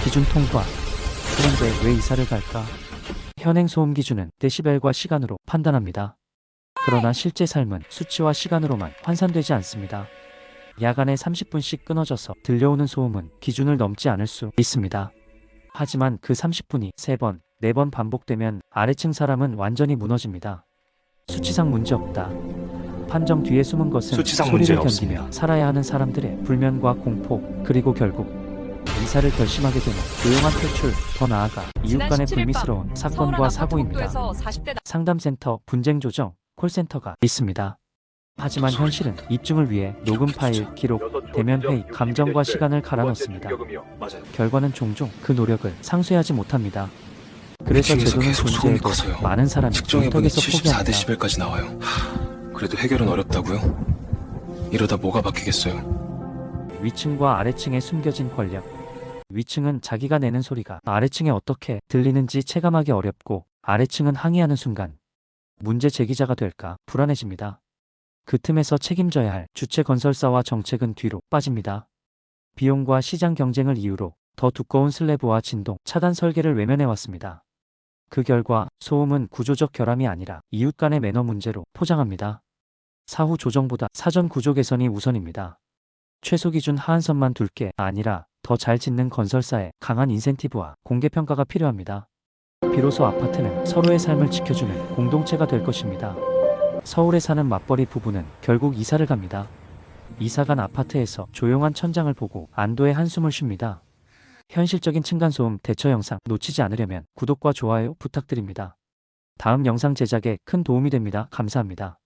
기준 통과. 그런데 왜 이사를 갈까? 현행 소음 기준은 데시벨과 시간으로 판단합니다. 그러나 실제 삶은 수치와 시간으로만 환산되지 않습니다. 야간에 30분씩 끊어져서 들려오는 소음은 기준을 넘지 않을 수 있습니다. 하지만 그 30분이 3번, 4번 반복되면 아래층 사람은 완전히 무너집니다. 수치상 문제없다. 판정 뒤에 숨은 것은 수치상 소리를 문제 견디며 없습니다. 살아야 하는 사람들의 불면과 공포, 그리고 결국 이사를 결심하게 되는 조용한 퇴출, 더 나아가 이웃 간의 불미스러운 사건과 사고입니다. 상담센터, 분쟁조정, 콜센터가 있습니다. 하지만 현실은 입증을 위해 녹음 파일, 기록, 대면 회의, 감정과 시간을 갈아 넣습니다. 결과는 종종 그 노력을 상쇄하지 못합니다. 그래서 위층에서 제도는 계속 소음이 존재해도 커서요. 많은 사람이 측정해보니 인터넷에서 포기합니다. 74데시벨까지 나와요. 그래도 해결은 어렵다고요? 이러다 뭐가 바뀌겠어요? 위층과 아래층에 숨겨진 권력. 위층은 자기가 내는 소리가 아래층에 어떻게 들리는지 체감하기 어렵고, 아래층은 항의하는 순간 문제 제기자가 될까 불안해집니다. 그 틈에서 책임져야 할 주체 건설사와 정책은 뒤로 빠집니다. 비용과 시장 경쟁을 이유로 더 두꺼운 슬래브와 진동, 차단 설계를 외면해왔습니다. 그 결과 소음은 구조적 결함이 아니라 이웃 간의 매너 문제로 포장합니다. 사후 조정보다 사전 구조 개선이 우선입니다. 최소 기준 하한선만 둘 게 아니라 더 잘 짓는 건설사의 강한 인센티브와 공개평가가 필요합니다. 비로소 아파트는 서로의 삶을 지켜주는 공동체가 될 것입니다. 서울에 사는 맞벌이 부부는 결국 이사를 갑니다. 이사간 아파트에서 조용한 천장을 보고 안도의 한숨을 쉽니다. 현실적인 층간소음 대처 영상 놓치지 않으려면 구독과 좋아요 부탁드립니다. 다음 영상 제작에 큰 도움이 됩니다. 감사합니다.